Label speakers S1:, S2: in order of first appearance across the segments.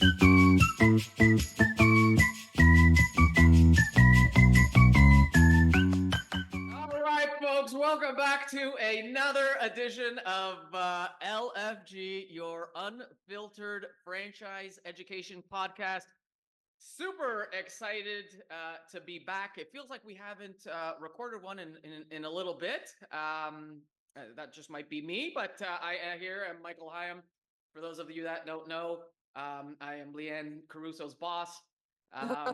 S1: All right, folks, welcome back to another edition of LFG, your unfiltered franchise education podcast. Super excited to be back. It feels like we haven't recorded one in a little bit. That just might be me, but I here am Michael Hyam. For those of you that don't know, I am Leanne Caruso's boss. Yeah,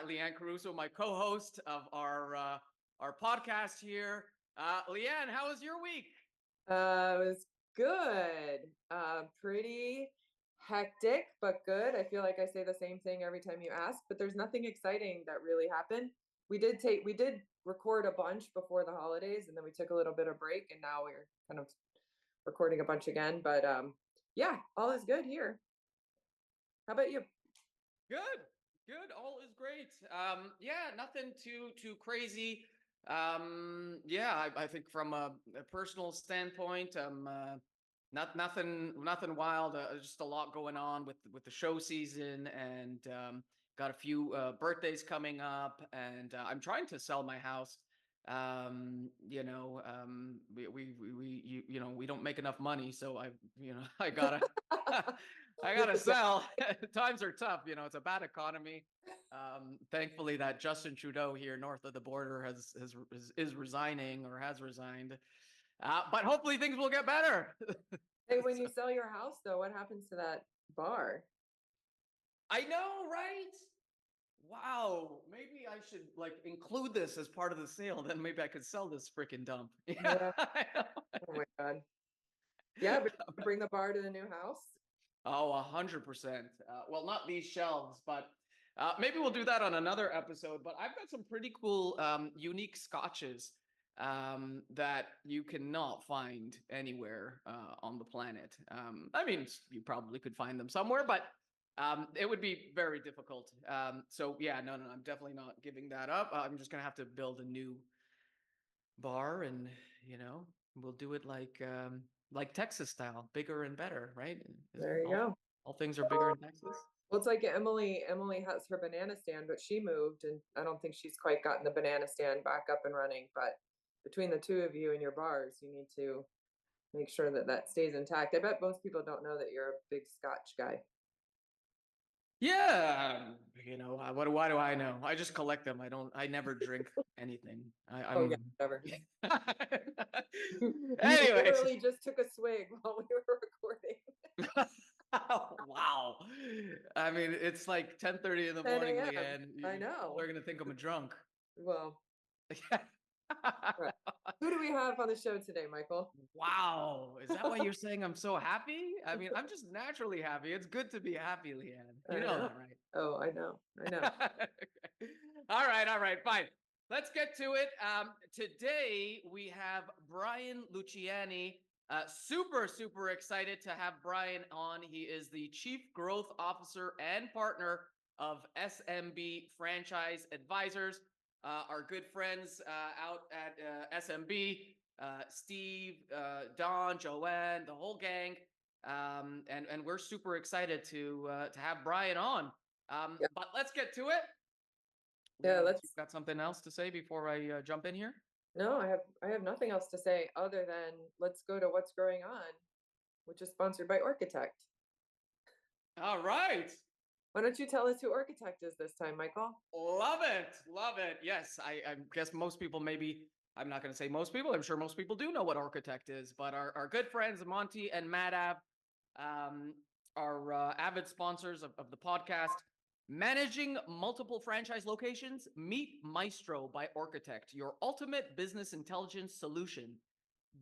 S1: Leanne Caruso, my co-host of our podcast here. Leanne, how was your week?
S2: It was good. Pretty hectic, but good. I feel like I say the same thing every time you ask, but there's nothing exciting that really happened. We did record a bunch before the holidays, and then we took a little bit of break, and now we're kind of recording a bunch again. But yeah, all is good here. How about you?
S1: Good. All is great. Yeah, nothing too crazy. Yeah, I think from a personal standpoint, nothing wild. Just a lot going on with the show season, and got a few birthdays coming up, and I'm trying to sell my house. We don't make enough money, so I gotta I gotta sell. Times are tough, it's a bad economy. Thankfully that Justin Trudeau here north of the border is resigning or has resigned. But hopefully things will get better.
S2: Hey, when you sell your house, though, what happens to that bar?
S1: I know, right? Wow, maybe I should include this as part of the sale. Then maybe I could sell this freaking dump.
S2: Yeah. Oh my God. Yeah, but bring the bar to the new house.
S1: Oh, 100%. Well, not these shelves, but maybe we'll do that on another episode. But I've got some pretty cool, unique scotches that you cannot find anywhere on the planet. I mean, you probably could find them somewhere, but it would be very difficult. So yeah, no, I'm definitely not giving that up. I'm just gonna have to build a new bar, and we'll do it like Texas style, bigger and better, right?
S2: There you go.
S1: All things are bigger in Texas.
S2: Well, it's like Emily. Emily has her banana stand, but she moved, and I don't think she's quite gotten the banana stand back up and running. But between the two of you and your bars, you need to make sure that that stays intact. I bet most people don't know that you're a big Scotch guy.
S1: Yeah, why do I know? I just collect them. I never drink anything.
S2: Oh
S1: I'm
S2: yeah, whatever. You
S1: Anyways.
S2: literally just took a swig while we were recording.
S1: Wow. I mean, it's like 10:30 in the
S2: 10
S1: morning,
S2: a.m.
S1: Leanne.
S2: I know.
S1: They're gonna think I'm a drunk.
S2: Well, right. Who do we have on the show today, Michael?
S1: Wow. Is that why you're saying I'm so happy? I mean, I'm just naturally happy. It's good to be happy, Leanne. You know that, right?
S2: Oh, I know.
S1: All right, fine. Let's get to it. Today we have Brian Luciani. Super excited to have Brian on. He is the Chief Growth Officer and partner of SMB Franchise Advisors. Our good friends out at SMB, Steve, Don, Joanne, the whole gang. And we're super excited to have Brian on.
S2: Yeah.
S1: But let's get to it.
S2: Yeah,
S1: You've got something else to say before I jump in here?
S2: No, I have nothing else to say other than let's go to what's going on, which is sponsored by Architect.
S1: All right.
S2: Why don't you tell us who Architect is this time, Michael?
S1: Love it. Yes, I guess most people I'm not going to say most people. I'm sure most people do know what Architect is, but our good friends Monty and Madav are avid sponsors of the podcast. Managing multiple franchise locations? Meet Maestro by Architect, your ultimate business intelligence solution.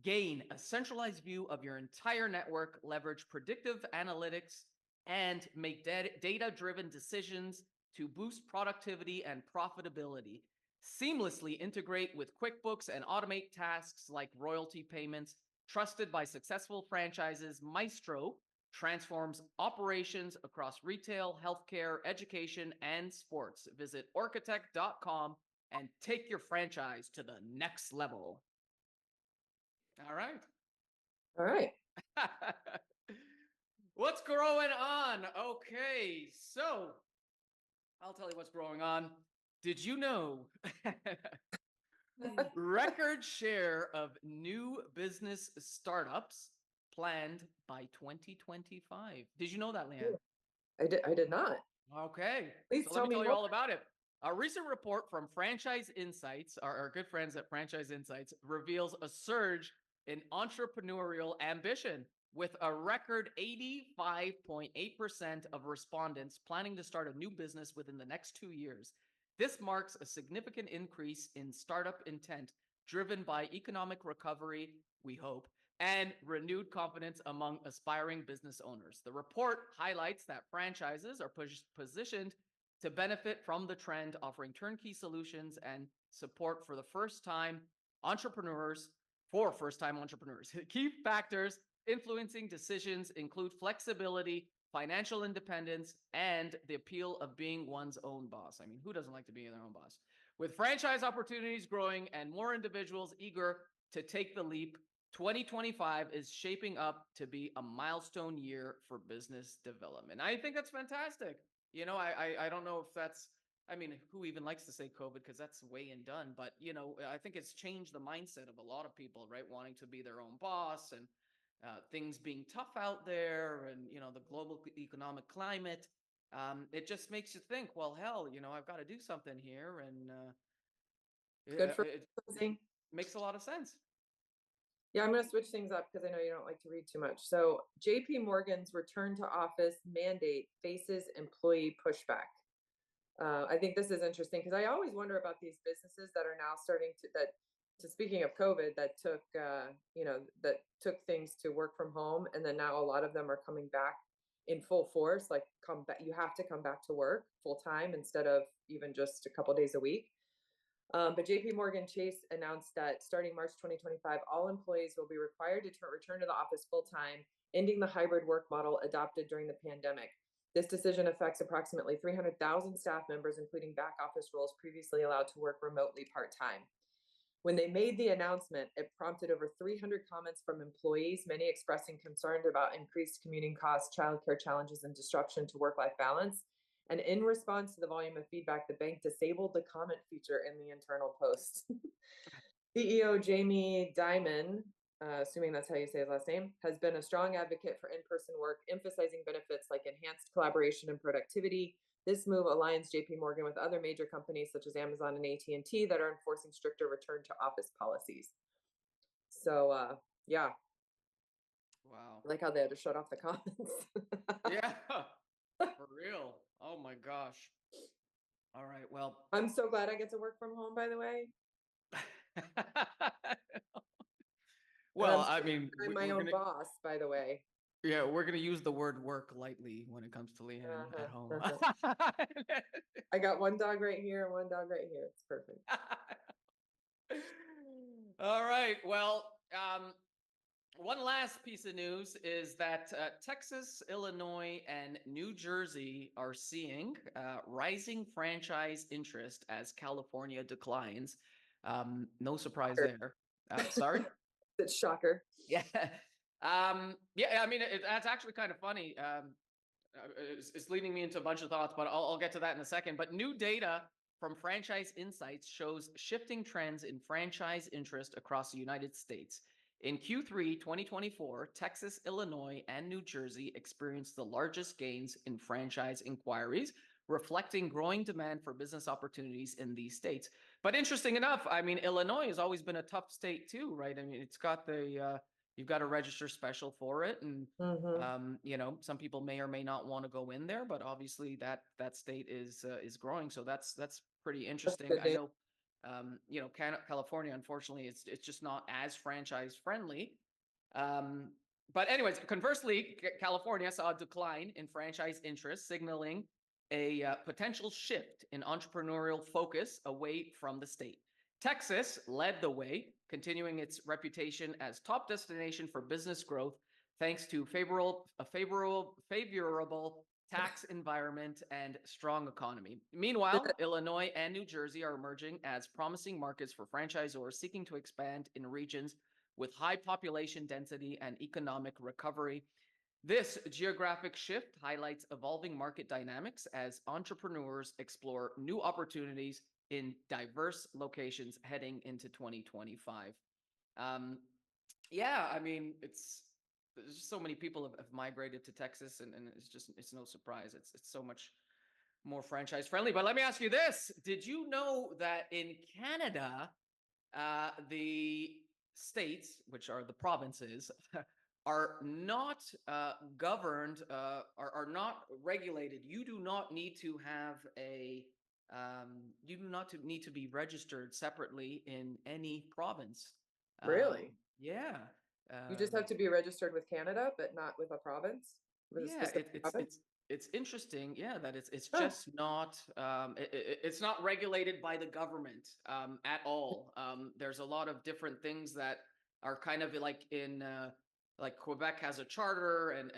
S1: Gain a centralized view of your entire network, leverage predictive analytics, and make data-driven decisions to boost productivity and profitability. Seamlessly integrate with QuickBooks and automate tasks like royalty payments. Trusted by successful franchises, Maestro transforms operations across retail, healthcare, education, and sports. Visit architect.com and take your franchise to the next level. All right. What's going on? Okay, so I'll tell you what's going on. Did you know record share of new business startups planned by 2025? Did you know that, Leanne?
S2: I did not.
S1: Okay,
S2: Please
S1: so let
S2: tell
S1: me
S2: me
S1: tell you
S2: more.
S1: all about it. A recent report from Franchise Insights, our good friends at Franchise Insights, reveals a surge in entrepreneurial ambition, with a record 85.8% of respondents planning to start a new business within the next 2 years. This marks a significant increase in startup intent, driven by economic recovery, we hope, and renewed confidence among aspiring business owners. The report highlights that franchises are positioned to benefit from the trend, offering turnkey solutions and support for first-time entrepreneurs. Key factors influencing decisions include flexibility, financial independence, and the appeal of being one's own boss. I mean, who doesn't like to be their own boss? With franchise opportunities growing and more individuals eager to take the leap, 2025 is shaping up to be a milestone year for business development. I think that's fantastic. I don't know if that's, I mean, who even likes to say COVID, because that's way and done. But, I think it's changed the mindset of a lot of people, right? Wanting to be their own boss, and things being tough out there, and, the global economic climate. It just makes you think, well, hell, I've got to do something here. And
S2: Good for
S1: it
S2: closing.
S1: makes a lot of sense.
S2: Yeah, I'm going to switch things up because I know you don't like to read too much. So, JP Morgan's return to office mandate faces employee pushback. I think this is interesting because I always wonder about these businesses that are now starting to speaking of COVID, that took, that took things to work from home. And then now a lot of them are coming back in full force, like come back, you have to come back to work full time instead of even just a couple days a week. But JP Morgan Chase announced that starting March 2025, all employees will be required to return to the office full time, ending the hybrid work model adopted during the pandemic. This decision affects approximately 300,000 staff members, including back office roles previously allowed to work remotely part-time. When they made the announcement, it prompted over 300 comments from employees, many expressing concern about increased commuting costs, childcare challenges, and disruption to work-life balance. And in response to the volume of feedback, the bank disabled the comment feature in the internal post. CEO Jamie Dimon, assuming that's how you say his last name, has been a strong advocate for in-person work, emphasizing benefits like enhanced collaboration and productivity. This move aligns JP Morgan with other major companies such as Amazon and AT&T that are enforcing stricter return to office policies. So, yeah.
S1: Wow.
S2: I like how they had to shut off the comments.
S1: Yeah, for real. Oh my gosh. All right. Well,
S2: I'm so glad I get to work from home, by the way.
S1: well, I mean,
S2: I'm my own boss, by the way.
S1: yeah, we're gonna use the word work lightly when it comes to Leanne at home.
S2: I got one dog right here and one dog right here. It's perfect.
S1: All right. Well, one last piece of news is that Texas, Illinois, and New Jersey are seeing rising franchise interest as California declines. No surprise there. Sorry?
S2: It's shocker.
S1: Yeah. Yeah, I mean, that's actually kind of funny. It's leading me into a bunch of thoughts, but I'll get to that in a second. But new data from Franchise Insights shows shifting trends in franchise interest across the United States. In Q3 2024, Texas, Illinois, and New Jersey experienced the largest gains in franchise inquiries, reflecting growing demand for business opportunities in these states. But interesting enough, I mean, Illinois has always been a tough state too, right? I mean, it's got the you've got to register special for it, and some people may or may not want to go in there, but obviously that state is growing, so that's pretty interesting. I know, California, unfortunately, it's just not as franchise friendly. But anyways, conversely, California saw a decline in franchise interest, signaling a potential shift in entrepreneurial focus away from the state. Texas led the way, continuing its reputation as top destination for business growth, thanks to a favorable tax environment and strong economy. Meanwhile, Illinois and New Jersey are emerging as promising markets for franchisors seeking to expand in regions with high population density and economic recovery. This geographic shift highlights evolving market dynamics as entrepreneurs explore new opportunities in diverse locations heading into 2025. Um, yeah, I mean, there's just so many people have migrated to Texas, and it's no surprise. It's so much more franchise friendly. But let me ask you this: did you know that in Canada, the states, which are the provinces, are not governed, are not regulated. You do not need to have you do not need to be registered separately in any province.
S2: Really?
S1: Yeah.
S2: You just
S1: Um,
S2: have to be registered with Canada, but not with a province, with a
S1: yeah,
S2: specific province.
S1: it's interesting, yeah, that it's
S2: Oh,
S1: just not it's not regulated by the government at all. There's a lot of different things that are kind of like in like Quebec has a charter, and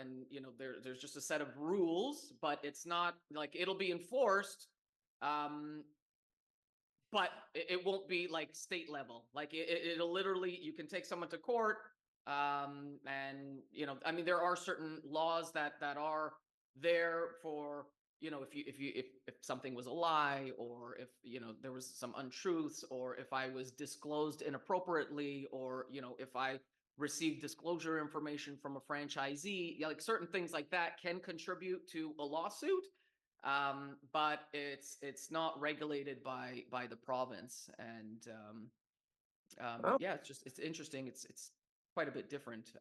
S1: there's just a set of rules, but it's not like it'll be enforced, um, but it won't be like state level. Like it'll literally, you can take someone to court, and I mean, there are certain laws that are there for, if something was a lie, or if there was some untruths, or if I was disclosed inappropriately, or if I received disclosure information from a franchisee, yeah, like certain things like that can contribute to a lawsuit, but it's not regulated by the province, and
S2: wow,
S1: yeah, it's interesting. It's quite a bit different,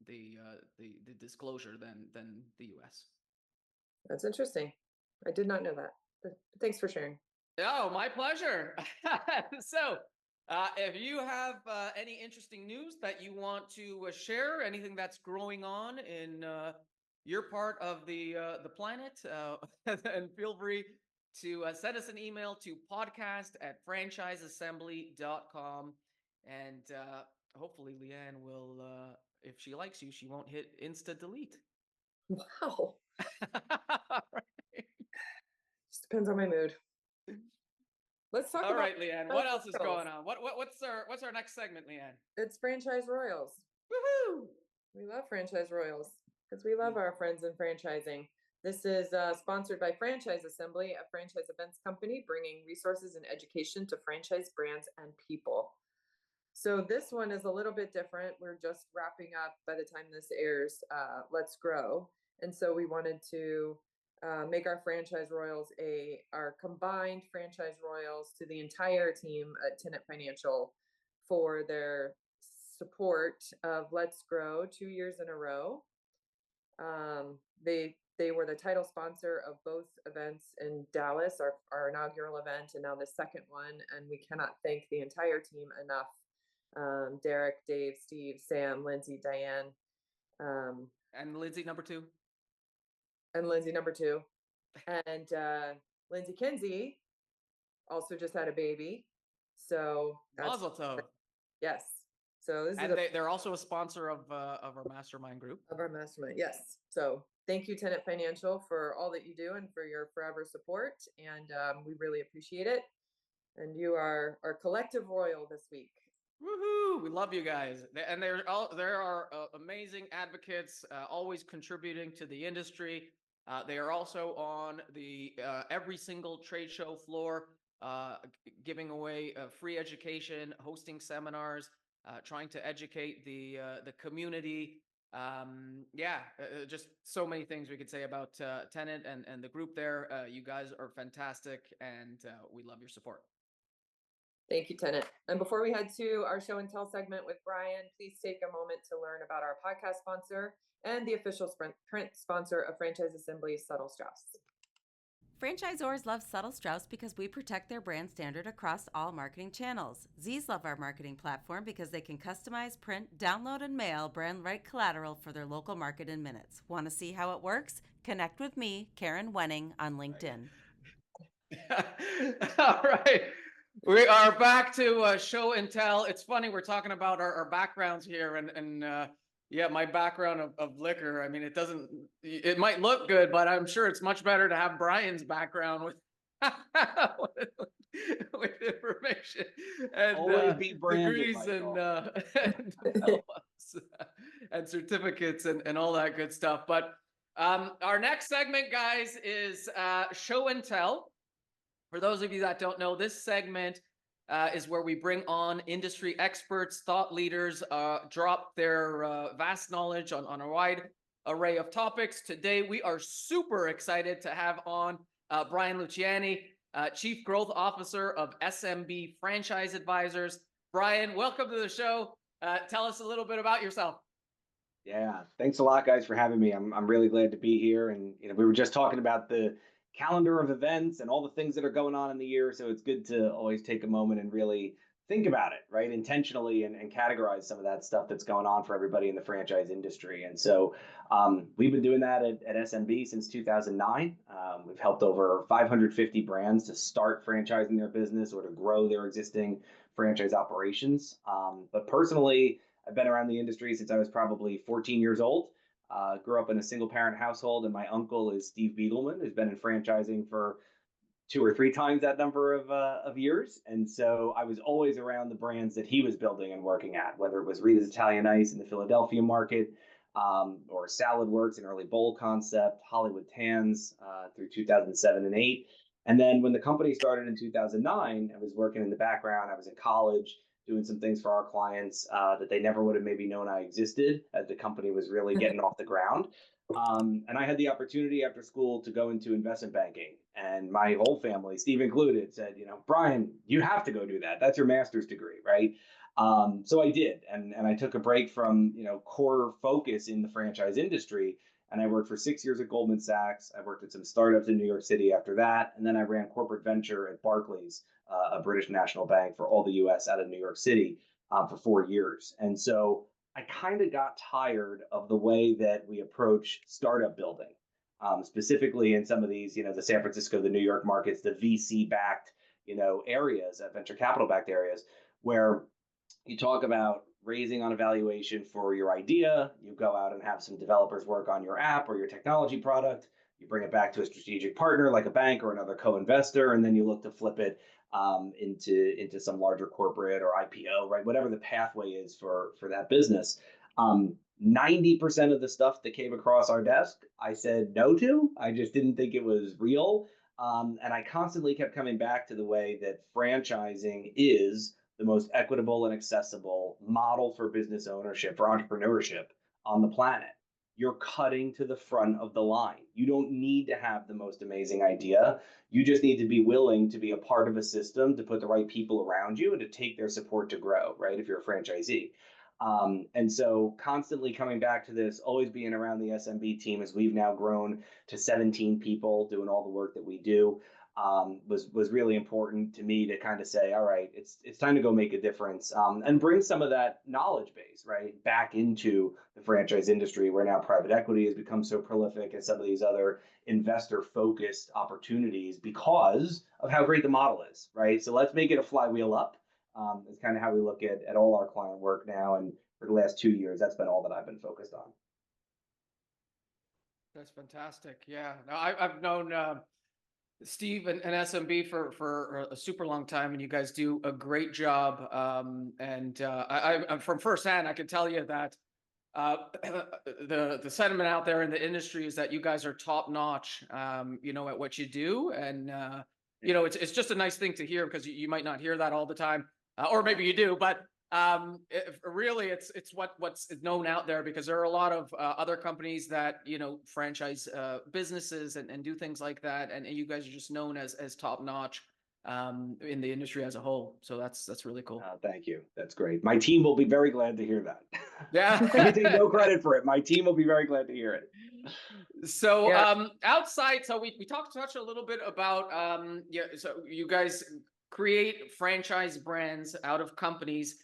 S1: the disclosure than the U.S.
S2: that's interesting. I did not know that. But thanks for sharing.
S1: Oh, my pleasure. So, if you have any interesting news that you want to share, anything that's growing on in your part of the planet, then feel free to send us an email to podcast@franchiseassembly.com. And hopefully Leanne will, if she likes you, she won't hit insta delete.
S2: Wow.
S1: All right.
S2: Just depends on my mood. Let's talk
S1: All
S2: about
S1: right, Leanne. What
S2: franchise
S1: else is
S2: royals.
S1: going on? What's our next segment, Leanne?
S2: It's franchise royals.
S1: Woohoo!
S2: We love franchise royals because we love our friends in franchising. This is sponsored by Franchise Assembly, a franchise events company bringing resources and education to franchise brands and people. So this one is a little bit different. We're just wrapping up by the time this airs, Let's Grow. And so we wanted to make our franchise royals our combined franchise royals to the entire team at Tenet Financial for their support of Let's Grow 2 years in a row. They were the title sponsor of both events in Dallas, our inaugural event, and now the second one. And we cannot thank the entire team enough. Derek, Dave, Steve, Sam, Lindsay, Diane,
S1: And Lindsay number 2.
S2: and Lindsay number 2. And Lindsay Kinsey also just had a baby. So that's
S1: Mazel tov.
S2: yes. So this
S1: And
S2: is
S1: they're also a sponsor of our mastermind group.
S2: of our mastermind. Yes. So thank you, Tenet Financial, for all that you do and for your forever support. And we really appreciate it. And you are our collective royal this week.
S1: Woohoo! We love you guys, and there are amazing advocates, always contributing to the industry. They are also on the every single trade show floor, giving away free education, hosting seminars, trying to educate the community. Just so many things we could say about Tenet and the group there. You guys are fantastic, and we love your support.
S2: Thank you, Tenet. And before we head to our show and tell segment with Brian, please take a moment to learn about our podcast sponsor and the official print sponsor of Franchise Assembly, Subtle Strauss.
S3: Franchisors love Subtle Strauss because we protect their brand standard across all marketing channels. Z's love our marketing platform because they can customize, print, download, and mail brand right collateral for their local market in minutes. Want to see how it works? Connect with me, Karen Wenning, on LinkedIn.
S1: All right. We are back to show and tell. It's funny, we're talking about our backgrounds here, and yeah, my background of liquor. I mean, it might look good, but I'm sure it's much better to have Brian's background with with information and
S4: Always be branded,
S1: degrees and
S4: Michael.
S1: and diplomas. and certificates and all that good stuff. But our next segment, guys, is show and tell. For those of you that don't know, this segment is where we bring on industry experts, thought leaders, drop their vast knowledge on a wide array of topics. Today, we are super excited to have on Brian Luciani, Chief Growth Officer of SMB Franchise Advisors. Brian, welcome to the show. Tell us a little bit about yourself.
S4: Yeah, thanks a lot, guys, for having me. I'm really glad to be here. And we were just talking about the calendar of events and all the things that are going on in the year. So it's good to always take a moment and really think about it, right? Intentionally and categorize some of that stuff that's going on for everybody in the franchise industry. And so we've been doing that at SMB since 2009. We've helped over 550 brands to start franchising their business or to grow their existing franchise operations. But personally, I've been around the industry since I was probably 14 years old. Grew up in a single parent household, and my uncle is Steve Biegelman, who's been in franchising for 2 or 3 times that number of years. And so I was always around the brands that he was building and working at, whether it was Rita's Italian Ice in the Philadelphia market, or Salad Works, an early bowl concept, Hollywood Tans through 2007 and 8. And then when the company started in 2009, I was working in the background. I was in college doing some things for our clients that they never would have maybe known I existed as the company was really getting off the ground. And I had the opportunity after school to go into investment banking. And my whole family, Steve included, said, Brian, you have to go do that. That's your master's degree, right? So I did. And I took a break from, core focus in the franchise industry. And I worked for 6 years at Goldman Sachs. I worked at some startups in New York City after that. And then I ran corporate venture at Barclays, a British national bank for all the US out of New York City for 4 years. And so I kind of got tired of the way that we approach startup building, specifically in some of these, the San Francisco, the New York markets, the VC-backed, areas, venture capital-backed areas, where you talk about raising on a valuation for your idea, you go out and have some developers work on your app or your technology product, you bring it back to a strategic partner like a bank or another co-investor, and then you look to flip it into some larger corporate or IPO, right? Whatever the pathway is for that business. 90% of the stuff that came across our desk, I said no to. I just didn't think it was real. And I constantly kept coming back to the way that franchising is the most equitable and accessible model for business ownership, for entrepreneurship on the planet. You're cutting to the front of the line. You don't need to have the most amazing idea. You just need to be willing to be a part of a system, to put the right people around you and to take their support to grow, right? If you're a franchisee. And so constantly coming back to this, always being around the SMB team as we've now grown to 17 people doing all the work that we do. Was really important to me to kind of say, all right, it's time to go make a difference, and bring some of that knowledge base right back into the franchise industry, where now private equity has become so prolific and some of these other investor focused opportunities because of how great the model is, right? So let's make it a flywheel up. It's kind of how we look at all our client work now, and for the last 2 years, that's been all that I've been focused on.
S1: That's fantastic. Yeah, no, I've known Steve and SMB for a super long time, and you guys do a great job. I'm from firsthand, I can tell you that the sentiment out there in the industry is that you guys are top notch, at what you do, and it's just a nice thing to hear, because you might not hear that all the time, or maybe you do, but really it's what's known out there, because there are a lot of other companies that franchise businesses and do things like that, and you guys are just known as top notch in the industry as a whole. So that's really cool.
S4: Thank you. That's great. My team will be very glad to hear that.
S1: Yeah.
S4: I can take no credit for it. My team will be very glad to hear it.
S1: So
S2: Yeah.
S1: outside, so we touched a little bit about so you guys create franchise brands out of companies.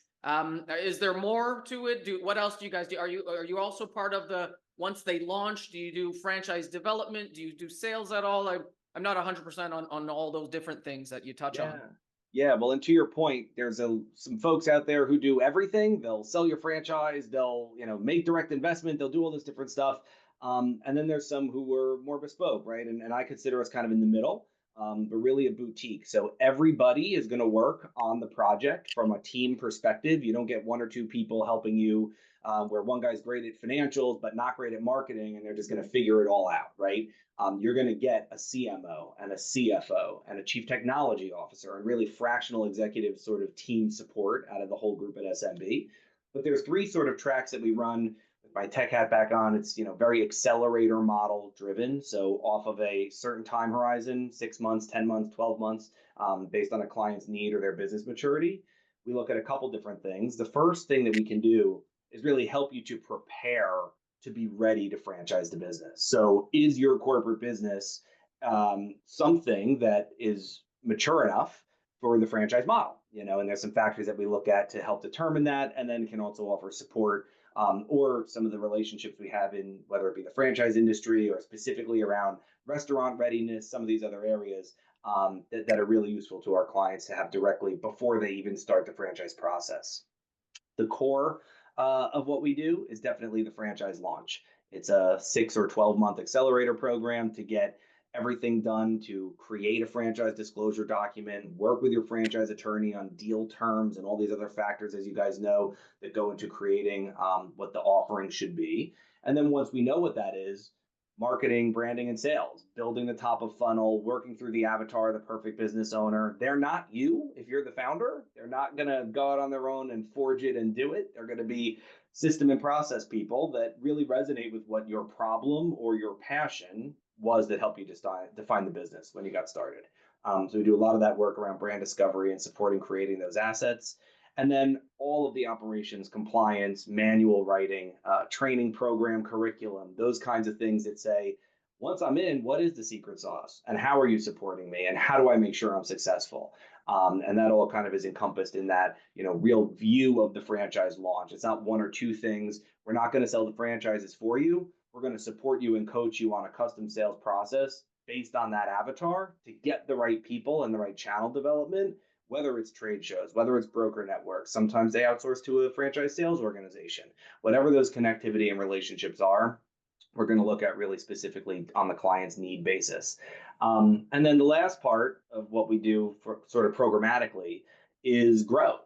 S1: Is there more to it? What else do you guys do? Are you also part of the, once they launch, do you do franchise development? Do you do sales at all? I'm not 100% on all those different things that you touch on.
S4: Yeah, well, and to your point, there's some folks out there who do everything. They'll sell your franchise, they'll make direct investment, they'll do all this different stuff. And then there's some who were more bespoke, right? And I consider us kind of in the middle, but really a boutique. So everybody is going to work on the project from a team perspective. You don't get 1 or 2 people helping you where one guy's great at financials but not great at marketing, and they're just going to figure it all out, right? You're going to get a CMO and a CFO and a chief technology officer and really fractional executive sort of team support out of the whole group at SMB. But there's three sort of tracks that we run. With my tech hat back on, it's very accelerator model driven. So off of a certain time horizon, 6 months, 10 months, 12 months, based on a client's need or their business maturity. We look at a couple different things. The first thing that we can do is really help you to prepare to be ready to franchise the business. So is your corporate business something that is mature enough for the franchise model? And there's some factors that we look at to help determine that, and then can also offer support or some of the relationships we have in whether it be the franchise industry or specifically around restaurant readiness, some of these other areas that are really useful to our clients to have directly before they even start the franchise process. The core of what we do is definitely the franchise launch. It's a 6 or 12-month accelerator program to get everything done to create a franchise disclosure document, work with your franchise attorney on deal terms and all these other factors, as you guys know, that go into creating what the offering should be. And then once we know what that is, marketing, branding, and sales, building the top of funnel, working through the avatar, the perfect business owner. They're not you if you're the founder. They're not going to go out on their own and forge it and do it. They're going to be system and process people that really resonate with what your problem or your passion was that helped you define the business when you got started. So we do a lot of that work around brand discovery and supporting creating those assets. And then all of the operations, compliance, manual writing, training program, curriculum, those kinds of things that say, once I'm in, what is the secret sauce? And how are you supporting me? And how do I make sure I'm successful? And that all kind of is encompassed in that, real view of the franchise launch. It's not one or two things. We're not going to sell the franchises for you. We're going to support you and coach you on a custom sales process based on that avatar to get the right people and the right channel development, whether it's trade shows, whether it's broker networks. Sometimes they outsource to a franchise sales organization. Whatever those connectivity and relationships are, we're going to look at really specifically on the client's need basis. And then the last part of what we do for sort of programmatically is grow.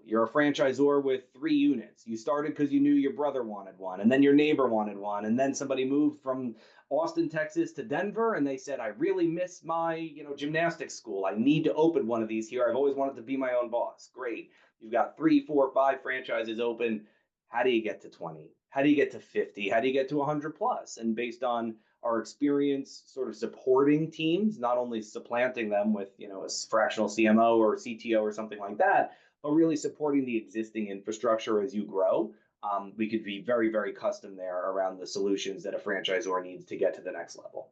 S4: You're a franchisor with 3 units. You started because you knew your brother wanted one, and then your neighbor wanted one, and then somebody moved from Austin, Texas to Denver, and they said, I really miss my, gymnastics school. I need to open one of these here. I've always wanted to be my own boss. Great. You've got 3, 4, 5 franchises open. How do you get to 20? How do you get to 50? How do you get to 100 plus? And based on our experience sort of supporting teams, not only supplanting them with, a fractional CMO or CTO or something like that, but really supporting the existing infrastructure as you grow. We could be very, very custom there around the solutions that a franchisor needs to get to the next level.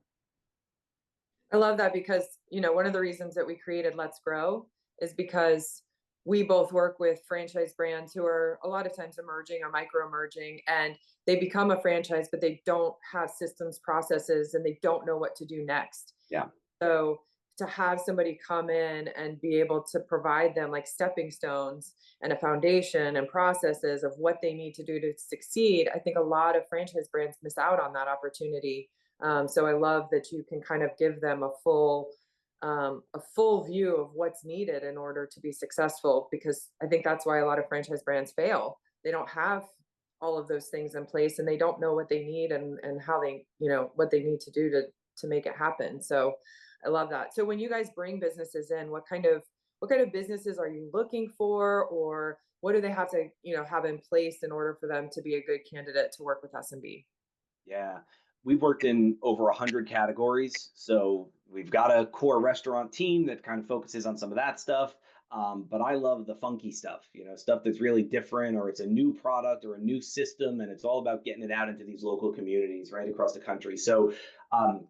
S2: I love that because, one of the reasons that we created Let's Grow is because we both work with franchise brands who are a lot of times emerging or micro emerging, and they become a franchise, but they don't have systems, processes, and they don't know what to do next.
S4: Yeah.
S2: So to have somebody come in and be able to provide them like stepping stones and a foundation and processes of what they need to do to succeed, I think a lot of franchise brands miss out on that opportunity. So I love that you can kind of give them a full view of what's needed in order to be successful, because I think that's why a lot of franchise brands fail. They don't have all of those things in place, and they don't know what they need and how they, what they need to do to make it happen. So I love that. So when you guys bring businesses in, what kind of businesses are you looking for, or what do they have to, have in place in order for them to be a good candidate to work with SMB?
S4: Yeah, we've worked in over 100 categories. So we've got a core restaurant team that kind of focuses on some of that stuff. But I love the funky stuff, stuff that's really different, or it's a new product or a new system, and it's all about getting it out into these local communities right across the country. So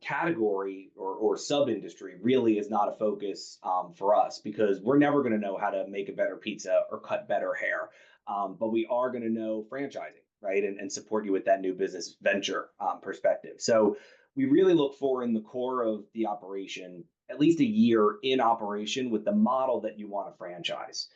S4: category or sub-industry really is not a focus for us, because we're never going to know how to make a better pizza or cut better hair. But we are going to know franchising, right? And support you with that new business venture perspective. So we really look for, in the core of the operation, at least a year in operation with the model that you want to franchise.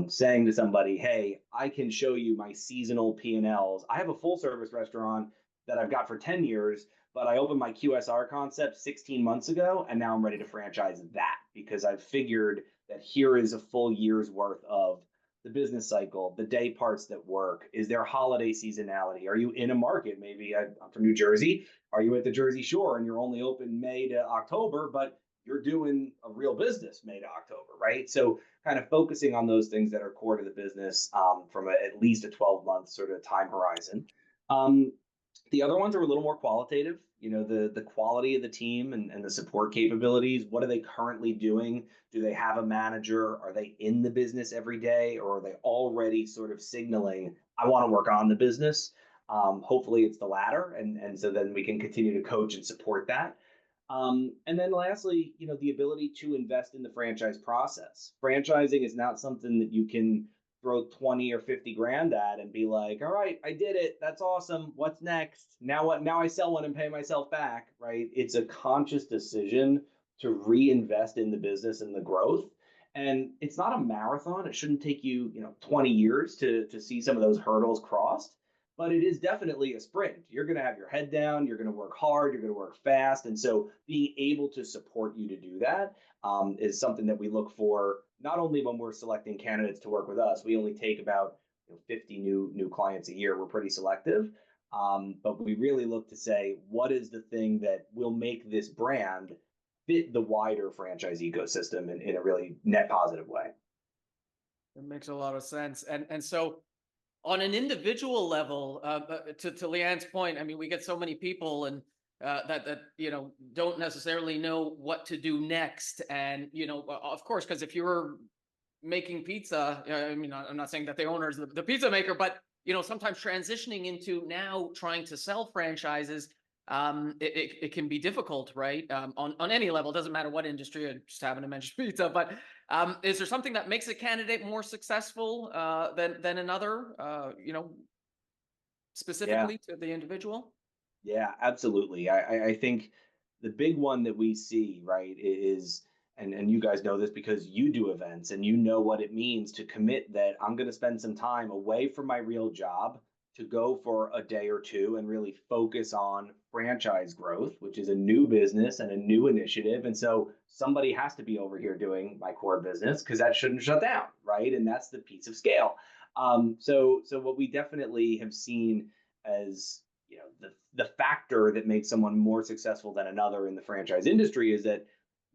S4: Saying to somebody, hey, I can show you my seasonal P&Ls. I have a full service restaurant that I've got for 10 years, but I opened my QSR concept 16 months ago, and now I'm ready to franchise that because I've figured that here is a full year's worth of the business cycle, the day parts that work? Is there holiday seasonality? Are you in a market? Maybe I'm from New Jersey. Are you at the Jersey Shore and you're only open May to October, but you're doing a real business May to October, right? So kind of focusing on those things that are core to the business from at least a 12-month sort of time horizon. Um, the other ones are a little more qualitative, the quality of the team and the support capabilities. What are they currently doing? Do they have a manager? Are they in the business every day? Or are they already sort of signaling, I want to work on the business? Hopefully it's the latter. And so then we can continue to coach and support that. And then lastly, the ability to invest in the franchise process. Franchising is not something that you can throw 20 or 50 grand at and be like, all right, I did it. That's awesome. What's next? Now what? Now I sell one and pay myself back, right? It's a conscious decision to reinvest in the business and the growth. And it's not a marathon. It shouldn't take you, 20 years to see some of those hurdles crossed, but it is definitely a sprint. You're going to have your head down. You're going to work hard. You're going to work fast. And so being able to support you to do that is something that we look for, not only when we're selecting candidates to work with us. We only take about 50 new clients a year. We're pretty selective. But we really look to say, what is the thing that will make this brand fit the wider franchise ecosystem in a really net positive way?
S1: It makes a lot of sense. And so on an individual level, to Leanne's point, I mean, we get so many people and that don't necessarily know what to do next. And of course, because if you're making pizza, I mean, I'm not saying that the owner is the pizza maker, but sometimes transitioning into now trying to sell franchises, it can be difficult, right? On any level, it doesn't matter what industry. I just happen to mention pizza, but is there something that makes a candidate more successful than another? Specifically to the individual?
S4: Yeah, absolutely. I think the big one that we see, right, is, and you guys know this because you do events and you know what it means to commit that I'm going to spend some time away from my real job to go for a day or two and really focus on franchise growth, which is a new business and a new initiative. And so somebody has to be over here doing my core business because that shouldn't shut down, right? And that's the piece of scale. So what we definitely have seen as the factor that makes someone more successful than another in the franchise industry is that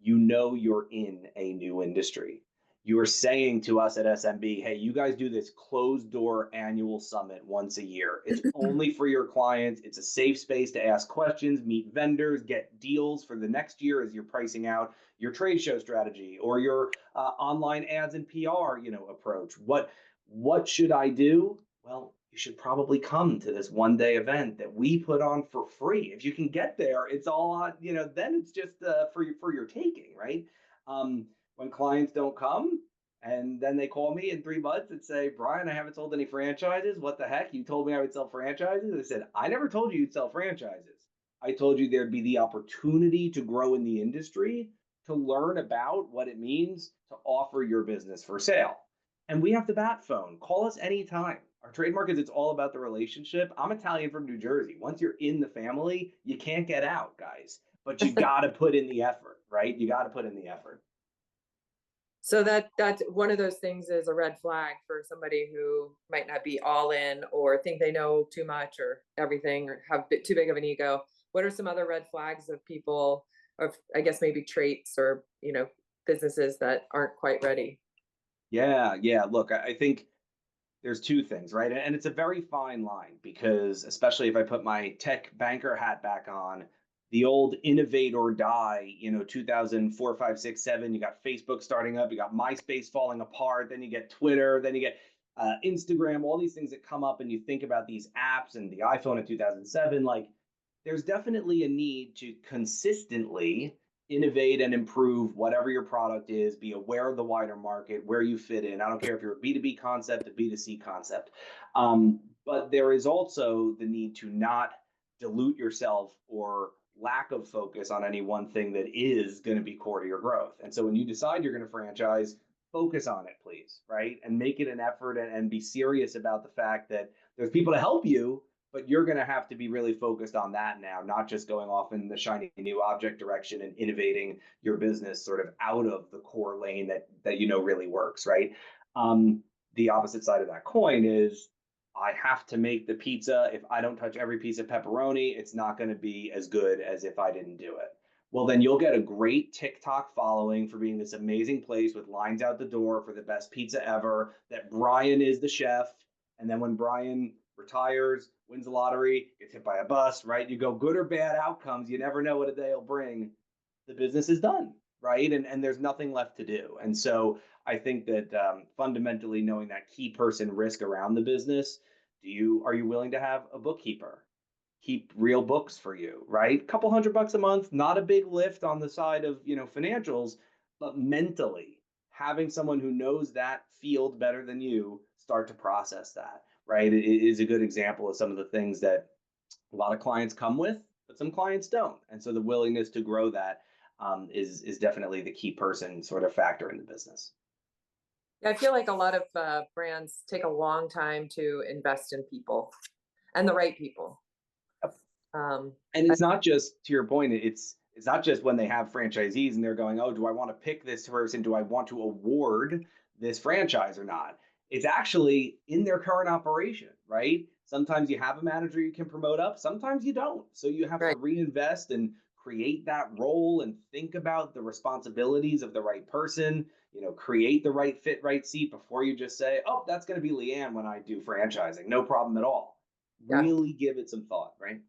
S4: you're in a new industry. You are saying to us at SMB, hey, you guys do this closed door annual summit once a year. It's only for your clients. It's a safe space to ask questions, meet vendors, get deals for the next year as you're pricing out your trade show strategy or your online ads and PR, approach. What should I do? Well, you should probably come to this one-day event that we put on for free. If you can get there, it's all on, then it's just for your taking, right? When clients don't come and then they call me in 3 months and say, Brian, I haven't sold any franchises. What the heck? You told me I would sell franchises. I said, I never told you you'd sell franchises. I told you there'd be the opportunity to grow in the industry, to learn about what it means to offer your business for sale. And we have the bat phone. Call us anytime. Our trademark is it's all about the relationship. I'm Italian from New Jersey. Once you're in the family, you can't get out, guys. But you got to put in the effort, right? You got to put in the effort.
S2: So that's one of those things is a red flag for somebody who might not be all in or think they know too much or everything or have too big of an ego. What are some other red flags of people, of I guess maybe traits or businesses that aren't quite ready?
S4: Yeah. Look, I think there's two things, right? And it's a very fine line because especially if I put my tech banker hat back on, the old innovate or die, 2004, 5, 6, 7, you got Facebook starting up, you got MySpace falling apart, then you get Twitter, then you get Instagram, all these things that come up and you think about these apps and the iPhone in 2007, like there's definitely a need to consistently innovate and improve whatever your product is, be aware of the wider market, where you fit in. I don't care if you're a B2B concept, a B2C concept. But there is also the need to not dilute yourself or lack of focus on any one thing that is going to be core to your growth. And so when you decide you're going to franchise, focus on it, please, right? And make it an effort and be serious about the fact that there's people to help you, but you're going to have to be really focused on that now, not just going off in the shiny new object direction and innovating your business sort of out of the core lane that really works, right? the opposite side of that coin is I have to make the pizza. If I don't touch every piece of pepperoni, it's not going to be as good as if I didn't do it. Well, then you'll get a great TikTok following for being this amazing place with lines out the door for the best pizza ever, that Brian is the chef. And then when Brian retires, wins the lottery, gets hit by a bus, right? You go good or bad outcomes. You never know what a day will bring. The business is done, right? And there's nothing left to do. And so I think that fundamentally knowing that key person risk around the business, are you willing to have a bookkeeper keep real books for you, right? Couple $100 a month, not a big lift on the side of, financials, but mentally having someone who knows that field better than you start to process that, right? It is a good example of some of the things that a lot of clients come with, but some clients don't. And so the willingness to grow that is definitely the key person sort of factor in the business.
S2: I feel like a lot of brands take a long time to invest in people and the right people.
S4: And it's not just, to your point, it's not just when they have franchisees and they're going, oh, do I want to pick this person? Do I want to award this franchise or not? It's actually in their current operation, right? Sometimes you have a manager you can promote up, sometimes you don't. So you have to reinvest and create that role and think about the responsibilities of the right person, create the right fit, right seat before you just say, oh, that's going to be Leanne when I do franchising. No problem at all. Really give it some thought, right?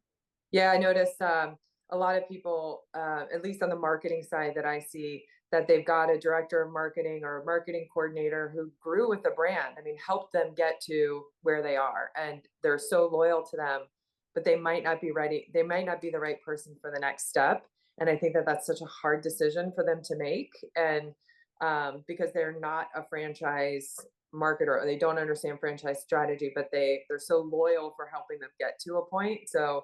S2: Yeah, I noticed a lot of people, at least on the marketing side that I see, that they've got a director of marketing or a marketing coordinator who grew with the brand. I mean, helped them get to where they are, and they're so loyal to them, but they might not be ready. They might not be the right person for the next step. And I think that that's such a hard decision for them to make. And because they're not a franchise marketer, or they don't understand franchise strategy, but they're so loyal for helping them get to a point. So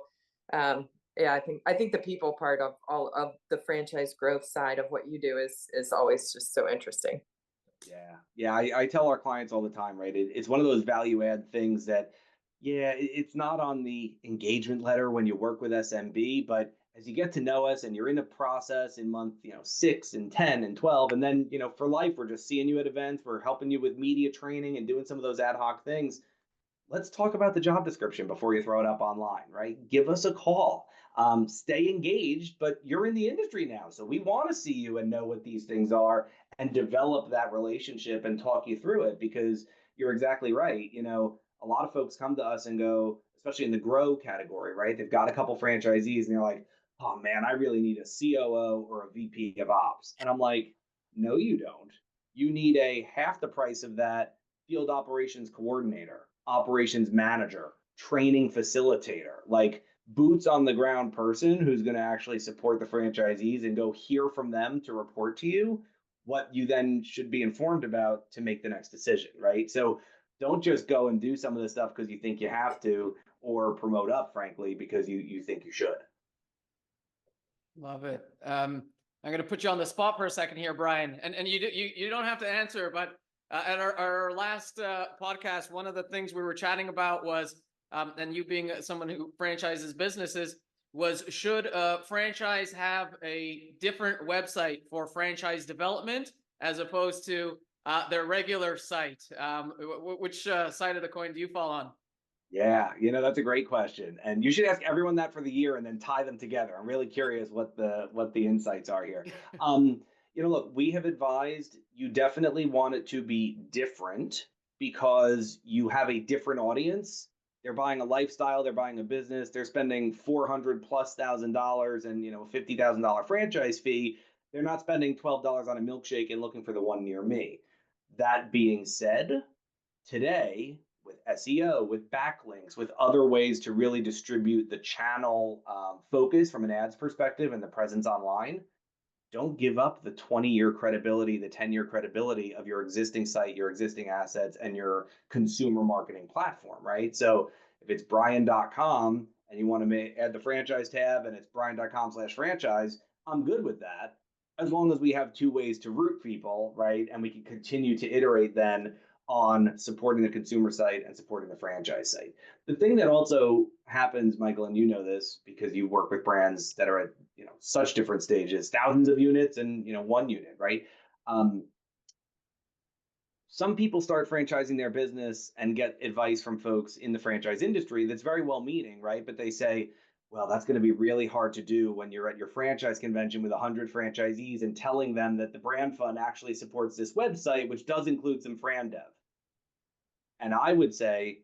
S2: yeah, I think the people part of all of the franchise growth side of what you do is always just so interesting.
S4: Yeah. I tell our clients all the time, right? It's one of those value add things that, it's not on the engagement letter when you work with SMB, but as you get to know us and you're in a process in month, 6 and 10 and 12, and then, for life, we're just seeing you at events, we're helping you with media training and doing some of those ad hoc things. Let's talk about the job description before you throw it up online, right? Give us a call. Stay engaged, but you're in the industry now. So we want to see you and know what these things are and develop that relationship and talk you through it, because you're exactly right. A lot of folks come to us and go, especially in the grow category, right? They've got a couple franchisees and they're like, oh man, I really need a COO or a VP of ops. And I'm like, no, you don't. You need a half the price of that field operations coordinator, operations manager, training facilitator, like boots on the ground person who's going to actually support the franchisees and go hear from them to report to you what you then should be informed about to make the next decision, right? So don't just go and do some of this stuff because you think you have to, or promote up, frankly, because you think you should.
S1: Love it. I'm going to put you on the spot for a second here, Brian, and you don't have to answer, but at our last podcast, one of the things we were chatting about was, and you being someone who franchises businesses, was should a franchise have a different website for franchise development as opposed to their regular site? Which side of the coin do you fall on?
S4: Yeah, that's a great question. And you should ask everyone that for the year and then tie them together. I'm really curious what the insights are here. Look, we have advised you definitely want it to be different because you have a different audience. They're buying a lifestyle, they're buying a business, they're spending $400,000+ and $50,000 franchise fee. They're not spending $12 on a milkshake and looking for the one near me. That being said, today, with SEO, with backlinks, with other ways to really distribute the channel focus from an ads perspective and the presence online, don't give up the 20-year credibility, the 10-year credibility of your existing site, your existing assets, and your consumer marketing platform, right? So if it's Brian.com and you want to add the franchise tab and it's Brian.com/franchise, I'm good with that, as long as we have two ways to route people, right? And we can continue to iterate then on supporting the consumer site and supporting the franchise site. The thing that also happens, Michael, and you know this because you work with brands that are at such different stages, thousands of units and 1 unit, right? some people start franchising their business and get advice from folks in the franchise industry that's very well meaning, right? But they say, well, that's going to be really hard to do when you're at your franchise convention with 100 franchisees and telling them that the brand fund actually supports this website, which does include some fran dev. And I would say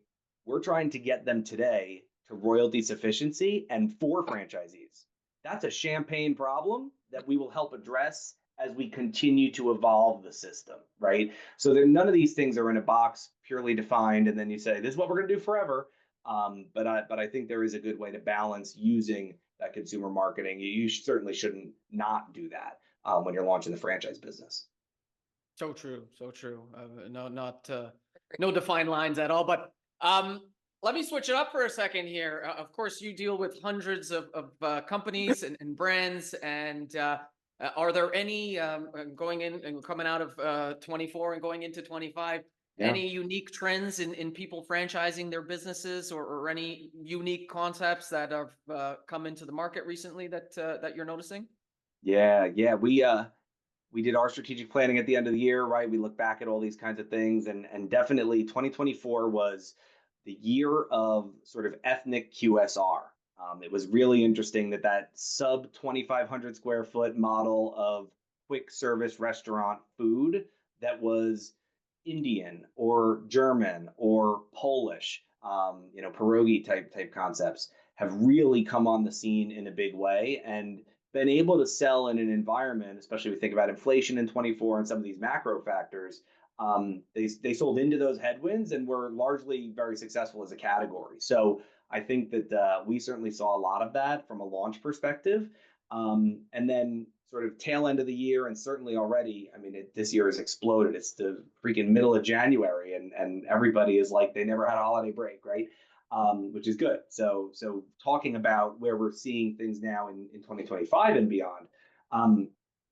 S4: we're trying to get them today to royalty sufficiency and for franchisees. That's a champagne problem that we will help address as we continue to evolve the system, right? So none of these things are in a box purely defined, and then you say, this is what we're going to do forever. But I think there is a good way to balance using that consumer marketing. You certainly shouldn't not do that when you're launching the franchise business.
S1: So true, so true. No defined lines at all. But let me switch it up for a second here. Of course, you deal with hundreds of companies and brands. And are there any going in and coming out of 24 and going into 25? Yeah. Any unique trends in people franchising their businesses, or any unique concepts that have come into the market recently that you're noticing?
S4: Yeah. We did our strategic planning at the end of the year, right? We look back at all these kinds of things, and definitely 2024 was the year of sort of ethnic QSR. It was really interesting that sub 2,500 square foot model of quick service restaurant food that was Indian or German or Polish, pierogi type concepts have really come on the scene in a big way and been able to sell in an environment, especially if we think about inflation in 24 and some of these macro factors. They sold into those headwinds and were largely very successful as a category. So I think that we certainly saw a lot of that from a launch perspective. And then sort of tail end of the year, and certainly already, I mean, this year has exploded. It's the freaking middle of January, and everybody is like they never had a holiday break, right? Which is good. So talking about where we're seeing things now in 2025 and beyond,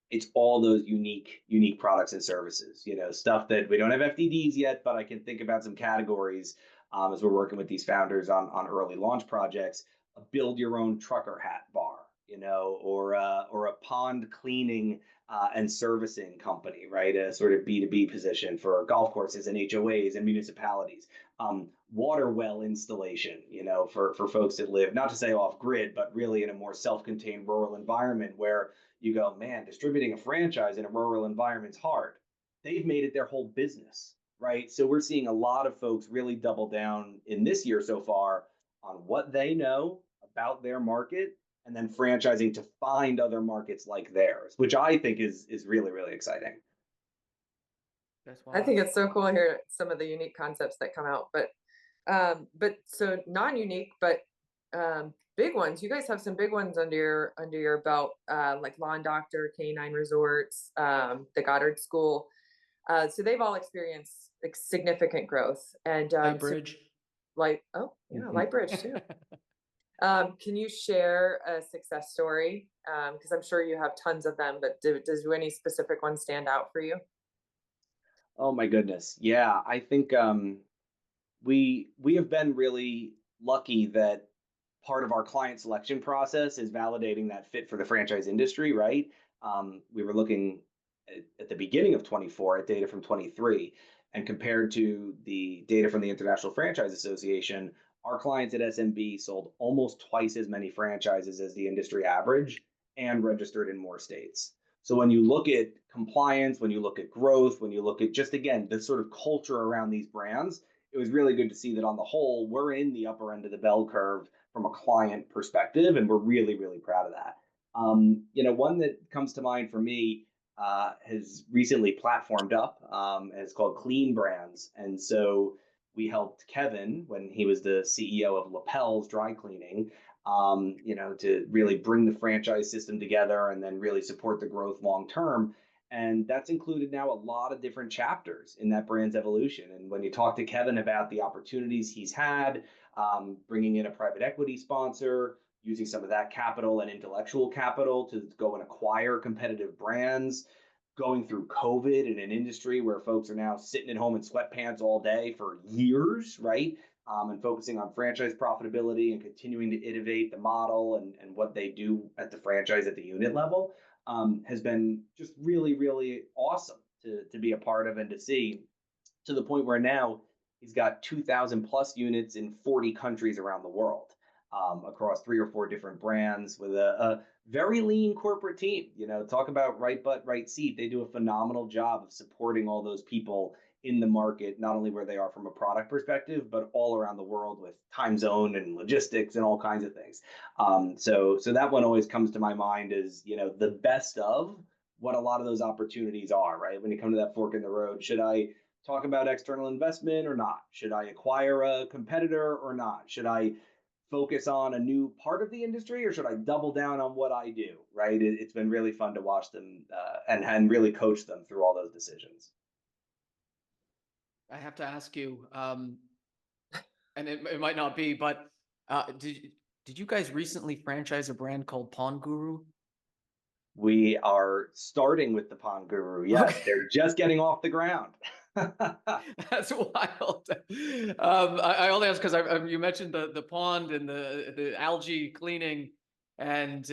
S4: it's all those unique products and services, stuff that we don't have FDDs yet, but I can think about some categories as we're working with these founders on early launch projects. A build your own trucker hat bar, or a pond cleaning and servicing company, right? A sort of B2B position for golf courses and HOAs and municipalities. Water well installation, for folks that live, not to say off grid, but really in a more self-contained rural environment where you go, man, distributing a franchise in a rural environment is hard. They've made it their whole business, right? So we're seeing a lot of folks really double down in this year so far on what they know about their market, and then franchising to find other markets like theirs, which I think is really, really exciting.
S2: I think it's so cool to hear some of the unique concepts that come out, but so non-unique, but big ones. You guys have some big ones under your belt, like Lawn Doctor, Canine Resorts, the Goddard School. So they've all experienced significant growth. And
S1: Lightbridge.
S2: Lightbridge too. Can you share a success story? Because I'm sure you have tons of them, but does any specific one stand out for you?
S4: Oh my goodness. Yeah, I think we have been really lucky that part of our client selection process is validating that fit for the franchise industry, right? We were looking at the beginning of 24 at data from 23, and compared to the data from the International Franchise Association, our clients at SMB sold almost twice as many franchises as the industry average and registered in more states. So when you look at compliance, when you look at growth, when you look at just, again, the sort of culture around these brands, it was really good to see that on the whole, we're in the upper end of the bell curve from a client perspective, and we're really, really proud of that. One that comes to mind for me has recently platformed up, and it's called Clean Brands. And so we helped Kevin when he was the CEO of Lapels Dry Cleaning, to really bring the franchise system together and then really support the growth long term. And that's included now a lot of different chapters in that brand's evolution. And when you talk to Kevin about the opportunities he's had, bringing in a private equity sponsor, using some of that capital and intellectual capital to go and acquire competitive brands, going through COVID in an industry where folks are now sitting at home in sweatpants all day for years, right? And focusing on franchise profitability and continuing to innovate the model and what they do at the franchise at the unit level has been just really, really awesome to be a part of and to see. to the point where now he's got 2,000 plus units in 40 countries around the world, across 3 or 4 different brands with a very lean corporate team. Talk about right butt, right seat. They do a phenomenal job of supporting all those people in the market, not only where they are from a product perspective, but all around the world with time zone and logistics and all kinds of things. So that one always comes to my mind as, the best of what a lot of those opportunities are, right? When you come to that fork in the road, should I talk about external investment or not? Should I acquire a competitor or not? Should I focus on a new part of the industry, or should I double down on what I do? Right? It's been really fun to watch them and really coach them through all those decisions.
S1: I have to ask you, and it might not be, but did you guys recently franchise a brand called Pawn Guru?
S4: We are starting with the Pawn Guru. Yes,
S1: Okay.
S4: they're just getting off the ground.
S1: That's wild. I only ask because you mentioned the pond and the algae cleaning, and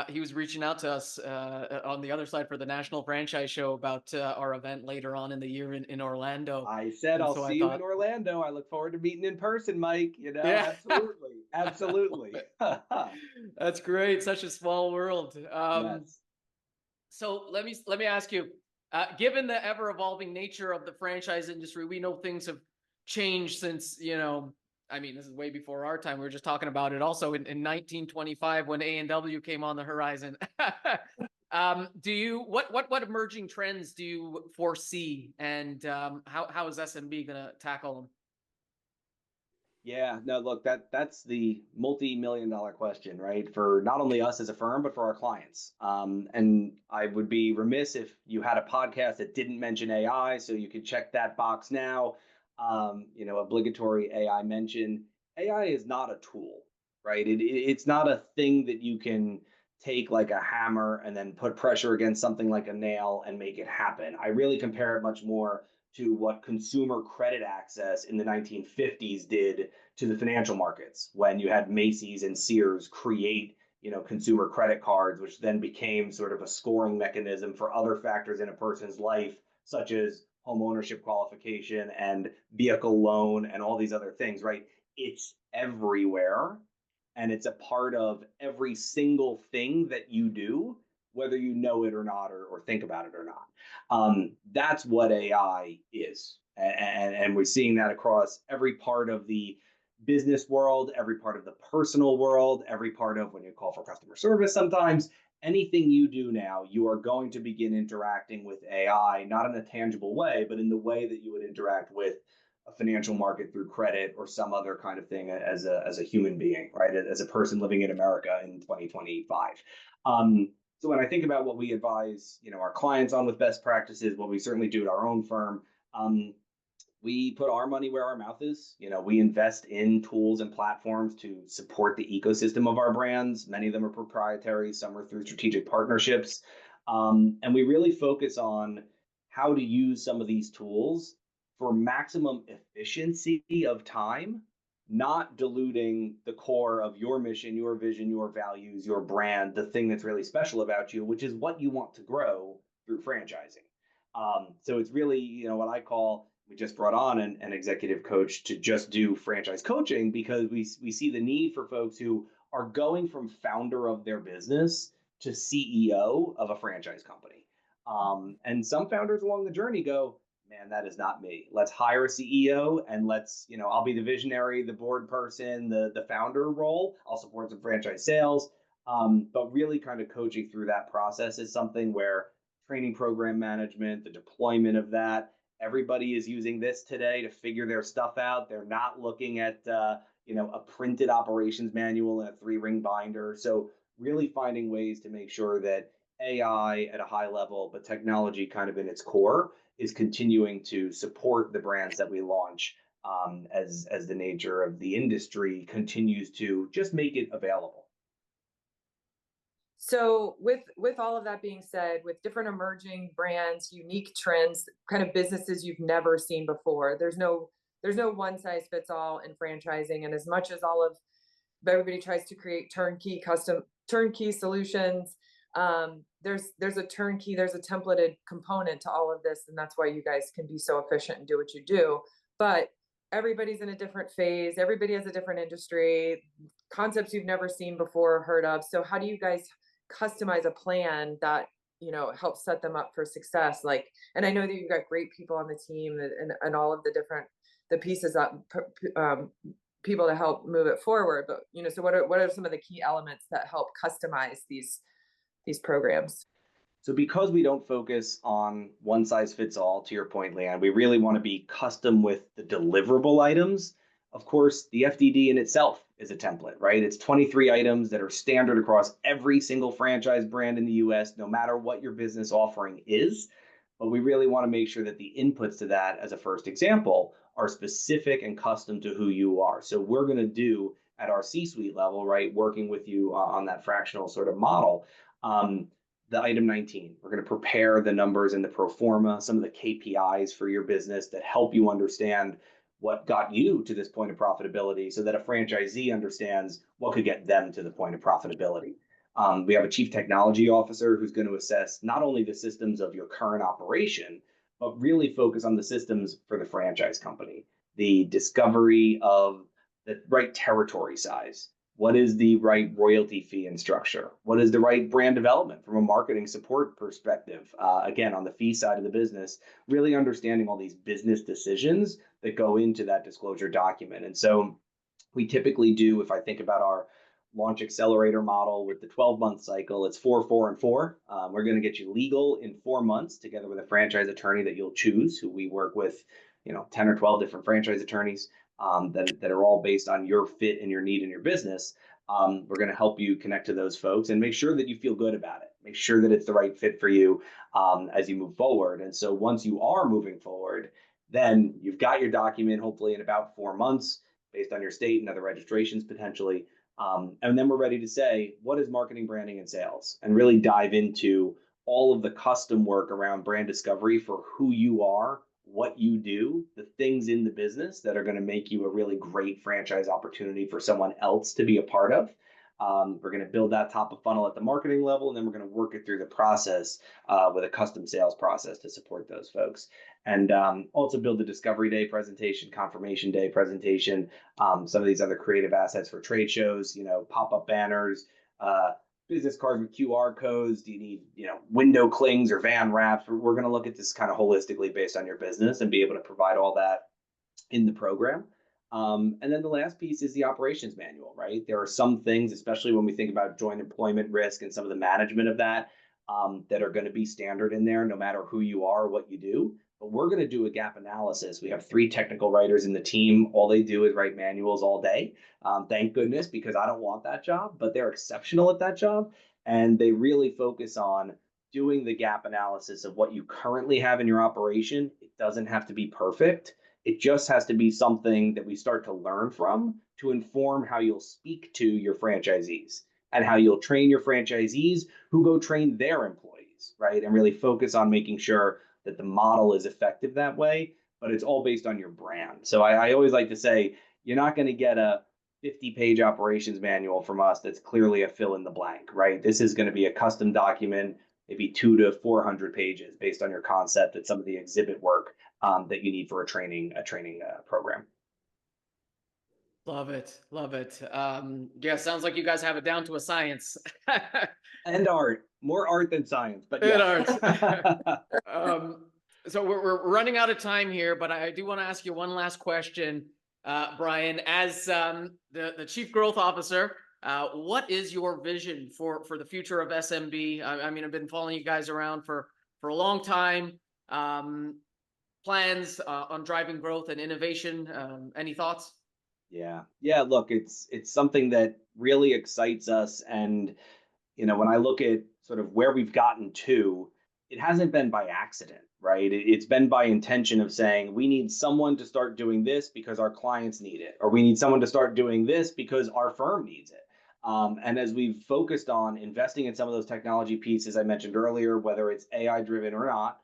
S1: he was reaching out to us on the other side for the National Franchise Show about our event later on in the year in Orlando.
S4: I said,
S1: And
S4: I'll
S1: so I
S4: see you in
S1: thought,
S4: Orlando. I look forward to meeting in person, Mike.
S1: yeah,
S4: Absolutely. Absolutely.
S1: that's great. Such a small world.
S4: Yes.
S1: So let me ask you, given the ever evolving nature of the franchise industry, we know things have changed since, I mean, this is way before our time. We were just talking about it also in 1925 when A&W came on the horizon. What emerging trends do you foresee, and how is SMB going to tackle them?
S4: Yeah, no, look, that's the multi-million-dollar question, right? For not only us as a firm, but for our clients. And I would be remiss if you had a podcast that didn't mention AI, so you could check that box now. Obligatory AI mention. AI is not a tool, right? It's not a thing that you can take like a hammer and then put pressure against something like a nail and make it happen. I really compare it much more to what consumer credit access in the 1950s did to the financial markets when you had Macy's and Sears create, consumer credit cards, which then became sort of a scoring mechanism for other factors in a person's life, such as home ownership qualification and vehicle loan and all these other things, right? It's everywhere, and it's a part of every single thing that you do, whether you know it or not, or think about it or not. That's what AI is. And we're seeing that across every part of the business world, every part of the personal world, every part of when you call for customer service sometimes. Anything you do now, you are going to begin interacting with AI, not in a tangible way, but in the way that you would interact with a financial market through credit or some other kind of thing as a human being, right? As a person living in America in 2025. So when I think about what we advise, our clients on with best practices, what we certainly do at our own firm, we put our money where our mouth is. We invest in tools and platforms to support the ecosystem of our brands. Many of them are proprietary, some are through strategic partnerships. And we really focus on how to use some of these tools for maximum efficiency of time, not diluting the core of your mission, your vision, your values, your brand, the thing that's really special about you, which is what you want to grow through franchising. So it's really, what I call, we just brought on an executive coach to just do franchise coaching because we see the need for folks who are going from founder of their business to CEO of a franchise company. And some founders along the journey go, man, that is not me. Let's hire a CEO and let's, I'll be the visionary, the board person, the founder role. I'll support some franchise sales. But really kind of coaching through that process is something where training program management, the deployment of that, everybody is using this today to figure their stuff out. They're not looking at, a printed operations manual and a 3-ring binder. So really finding ways to make sure that AI at a high level, but technology kind of in its core is continuing to support the brands that we launch, as the nature of the industry continues to just make it available.
S2: So with all of that being said, with different emerging brands, unique trends, kind of businesses you've never seen before, there's no one size fits all in franchising. And as much as everybody tries to create turnkey solutions, There's a turnkey, there's a templated component to all of this, and that's why you guys can be so efficient and do what you do. But everybody's in a different phase, everybody has a different industry, concepts you've never seen before or heard of. So how do you guys customize a plan that, helps set them up for success? Like, and I know that you've got great people on the team, and all of the pieces that people to help move it forward. But so what are some of the key elements that help customize these programs?
S4: So because we don't focus on one size fits all, to your point, Leanne, we really want to be custom with the deliverable items. Of course, the FDD in itself is a template, right? It's 23 items that are standard across every single franchise brand in the US, no matter what your business offering is. But we really want to make sure that the inputs to that, as a first example, are specific and custom to who you are. So we're going to do at our C-suite level, right, working with you on that fractional sort of model. The item 19, we're going to prepare the numbers in the pro forma, some of the KPIs for your business that help you understand what got you to this point of profitability, so that a franchisee understands what could get them to the point of profitability. We have a chief technology officer who's going to assess not only the systems of your current operation, but really focus on the systems for the franchise company, the discovery of the right territory size. What is the right royalty fee and structure? What is the right brand development from a marketing support perspective? Again, on the fee side of the business, really understanding all these business decisions that go into that disclosure document. And so we typically do, if I think about our launch accelerator model with the 12-month cycle, it's 4, 4, and 4. We're going to get you legal in 4 months together with a franchise attorney that you'll choose, who we work with, 10 or 12 different franchise attorneys that are all based on your fit and your need in your business. We're going to help you connect to those folks and make sure that you feel good about it. Make sure that it's the right fit for you as you move forward. And so once you are moving forward, then you've got your document, hopefully in about 4 months, based on your state and other registrations potentially. And then we're ready to say, what is marketing, branding, and sales? And really dive into all of the custom work around brand discovery for who you are, what you do, the things in the business that are going to make you a really great franchise opportunity for someone else to be a part of. We're going to build that top of funnel at the marketing level, and then we're going to work it through the process with a custom sales process to support those folks. And also build the discovery day presentation, confirmation day presentation, some of these other creative assets for trade shows, pop-up banners, business cards with QR codes. Do you need, window clings or van wraps? We're going to look at this kind of holistically based on your business and be able to provide all that in the program. And then the last piece is the operations manual, right? There are some things, especially when we think about joint employment risk and some of the management of that, that are going to be standard in there, no matter who you are, what you do. But we're going to do a gap analysis. We have 3 technical writers in the team. All they do is write manuals all day. Thank goodness, because I don't want that job, but they're exceptional at that job. And they really focus on doing the gap analysis of what you currently have in your operation. It doesn't have to be perfect. It just has to be something that we start to learn from to inform how you'll speak to your franchisees and how you'll train your franchisees who go train their employees, right? And really focus on making sure that the model is effective that way, but it's all based on your brand. So I always like to say, you're not going to get a 50-page operations manual from us that's clearly a fill in the blank, right? This is going to be a custom document, maybe 200 to 400 pages based on your concept and some of the exhibit work that you need for a training program.
S1: Love it. Love it. Yeah, sounds like you guys have it down to a science.
S4: And art, more art than science, but
S1: And
S4: yes.
S1: art. So we're running out of time here, but I do want to ask you one last question, Brian. As the Chief Growth Officer, what is your vision for the future of SMB? I mean, I've been following you guys around for a long time. Plans on driving growth and innovation. Any thoughts?
S4: Yeah. Look, it's something that really excites us. And, when I look at sort of where we've gotten to, it hasn't been by accident, right? It's been by intention of saying, we need someone to start doing this because our clients need it, or we need someone to start doing this because our firm needs it. And as we've focused on investing in some of those technology pieces I mentioned earlier, whether it's AI driven or not,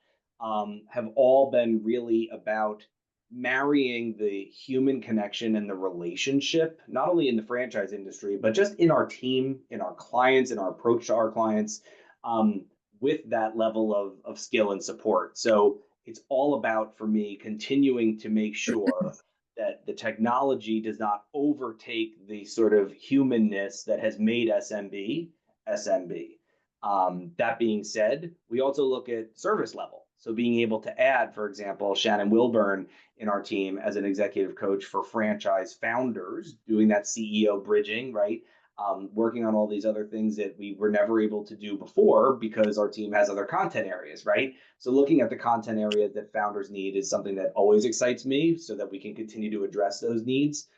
S4: have all been really about marrying the human connection and the relationship, not only in the franchise industry, but just in our team, in our clients, in our approach to our clients, with that level of skill and support. So it's all about, for me, continuing to make sure that the technology does not overtake the sort of humanness that has made SMB SMB. That being said, we also look at service level. So being able to add, for example, Shannon Wilburn in our team as an executive coach for franchise founders, doing that CEO bridging, right? Working on all these other things that we were never able to do before because our team has other content areas, right? So looking at the content areas that founders need is something that always excites me, so that we can continue to address those needs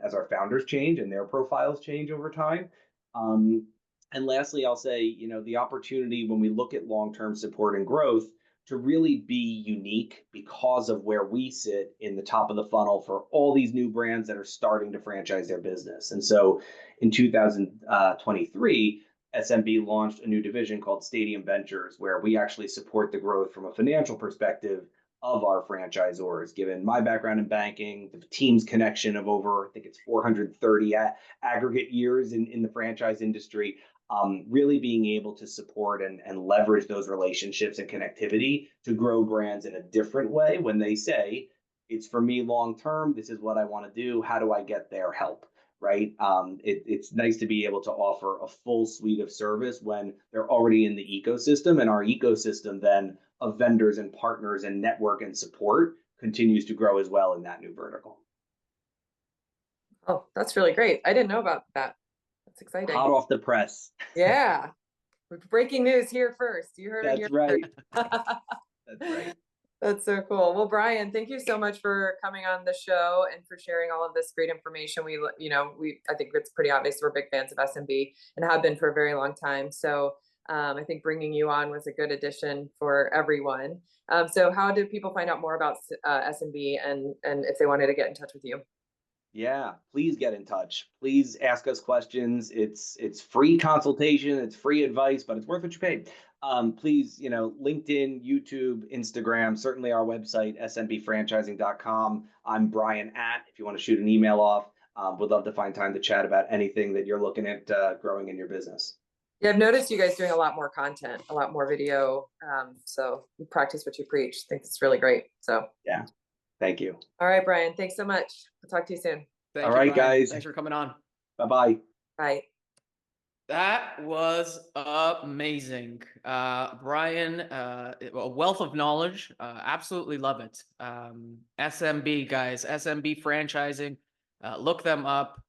S4: as our founders change and their profiles change over time. And lastly, I'll say, the opportunity when we look at long-term support and growth to really be unique because of where we sit in the top of the funnel for all these new brands that are starting to franchise their business. And so in 2023, SMB launched a new division called Stadium Ventures, where we actually support the growth from a financial perspective of our franchisors. Given my background in banking, the team's connection of over, I think it's 430 aggregate years in the franchise industry, really being able to support and leverage those relationships and connectivity to grow brands in a different way when they say, it's for me long term, this is what I want to do, how do I get there, help, right? It's nice to be able to offer a full suite of service when they're already in the ecosystem, and our ecosystem then of vendors and partners and network and support continues to grow as well in that new vertical.
S2: Oh, that's really great. I didn't know about that. That's exciting.
S4: Hot off the press.
S2: Yeah. Breaking news here first. You heard it
S4: That's
S2: here
S4: right.
S2: first.
S4: That's right.
S2: That's so cool. Well, Brian, thank you so much for coming on the show and for sharing all of this great information. I think it's pretty obvious we're big fans of SMB and have been for a very long time. So I think bringing you on was a good addition for everyone. So how do people find out more about SMB and if they wanted to get in touch with you?
S4: Yeah, please get in touch. Please ask us questions. It's free consultation, it's free advice, but it's worth what you pay. Please, LinkedIn, YouTube, Instagram, certainly our website, smbfranchising.com. I'm Brian if you want to shoot an email off. Would love to find time to chat about anything that you're looking at growing in your business.
S2: Yeah, I've noticed you guys doing a lot more content, a lot more video. So you practice what you preach. I think it's really great. So
S4: yeah, thank you.
S2: All right, Brian, thanks so much. I'll talk to you soon.
S1: Thank
S4: All
S1: you,
S4: right,
S1: Brian.
S4: guys.
S1: Thanks for coming on.
S4: Bye-bye.
S2: Bye.
S1: That was amazing. Brian, a wealth of knowledge. Absolutely love it. SMB, guys, SMB Franchising. Look them up.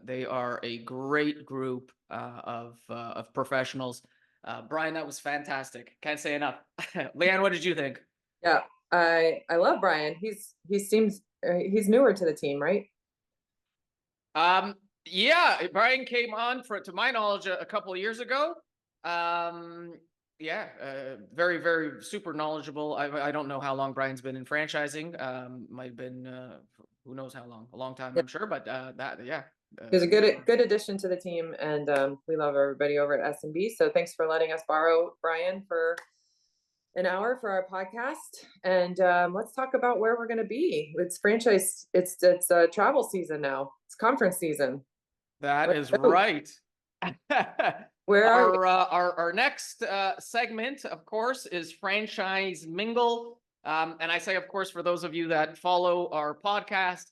S1: They are a great group of professionals. Brian, that was fantastic. Can't say enough. Leanne, what did you think?
S2: Yeah, I love Brian. He seems he's newer to the team, right?
S1: Yeah, Brian came on to my knowledge, a couple of years ago. Yeah, very, very super knowledgeable. I don't know how long Brian's been in franchising. Might have been, who knows how long, a long time, I'm sure, but yeah.
S2: He was a good addition to the team, and we love everybody over at SMB. So thanks for letting us borrow Brian for an hour for our podcast, and let's talk about where we're going to be. It's franchise. It's travel season now. It's conference season.
S1: That is right.
S2: Where are
S1: our next segment, of course, is Franchise Mingle. And I say, of course, for those of you that follow our podcast,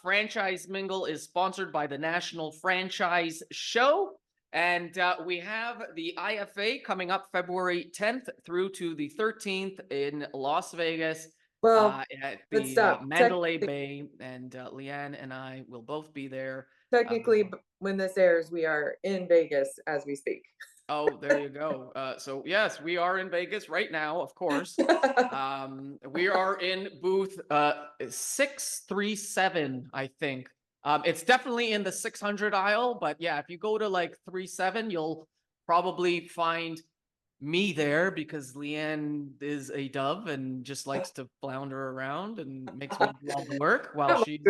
S1: Franchise Mingle is sponsored by the National Franchise Show. And we have the IFA coming up February 10th through to the 13th in Las Vegas.
S2: Well,
S1: at the Mandalay Bay, and Leanne and I will both be there.
S2: Technically, when this airs, we are in Vegas as we speak.
S1: Oh, there you go. So yes, we are in Vegas right now, of course. We are in booth 637, I think. It's definitely in the 600 aisle, but yeah, if you go to like 37, you'll probably find me there, because Leanne is a dove and just likes to flounder around and makes me do all the work while she's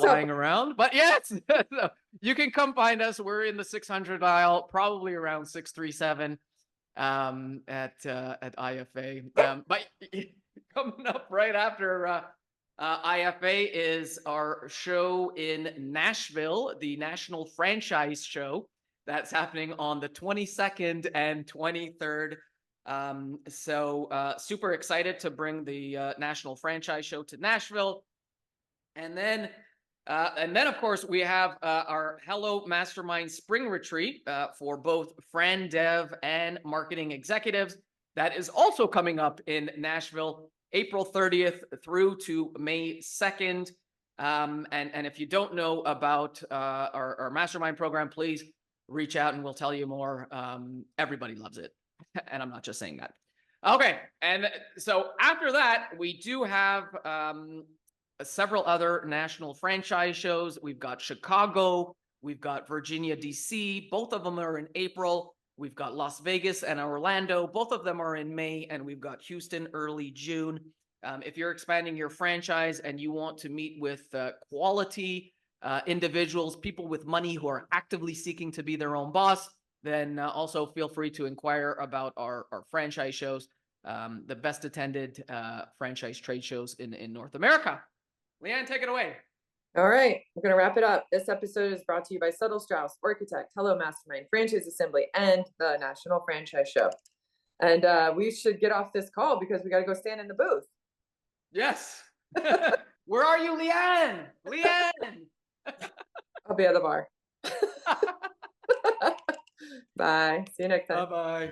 S1: flying around. But yes, you can come find us. We're in the 600 aisle, probably around 637 at IFA. But coming up right after IFA is our show in Nashville, the National Franchise Show. That's happening on the 22nd and 23rd. Super excited to bring the National Franchise Show to Nashville. And then of course, we have our Hello Mastermind Spring Retreat for both Fran Dev and marketing executives. That is also coming up in Nashville, April 30th through to May 2nd. And if you don't know about our mastermind program, please reach out and we'll tell you more. Everybody loves it. And I'm not just saying that. Okay. And so after that, we do have several other national franchise shows. We've got Chicago, we've got Virginia, DC. Both of them are in April. We've got Las Vegas and Orlando. Both of them are in May, and we've got Houston early June. If you're expanding your franchise and you want to meet with quality individuals, people with money who are actively seeking to be their own boss, then also feel free to inquire about our franchise shows, the best attended franchise trade shows in North America. Leanne, take it away.
S2: All right, we're going to wrap it up. This episode is brought to you by Subtle Strauss, Architect, Hello Mastermind, Franchise Assembly, and the National Franchise Show. And we should get off this call because we got to go stand in the booth.
S1: Yes. Where are you, Leanne? Leanne!
S2: I'll be at the bar. Bye. See you next time.
S1: Bye-bye.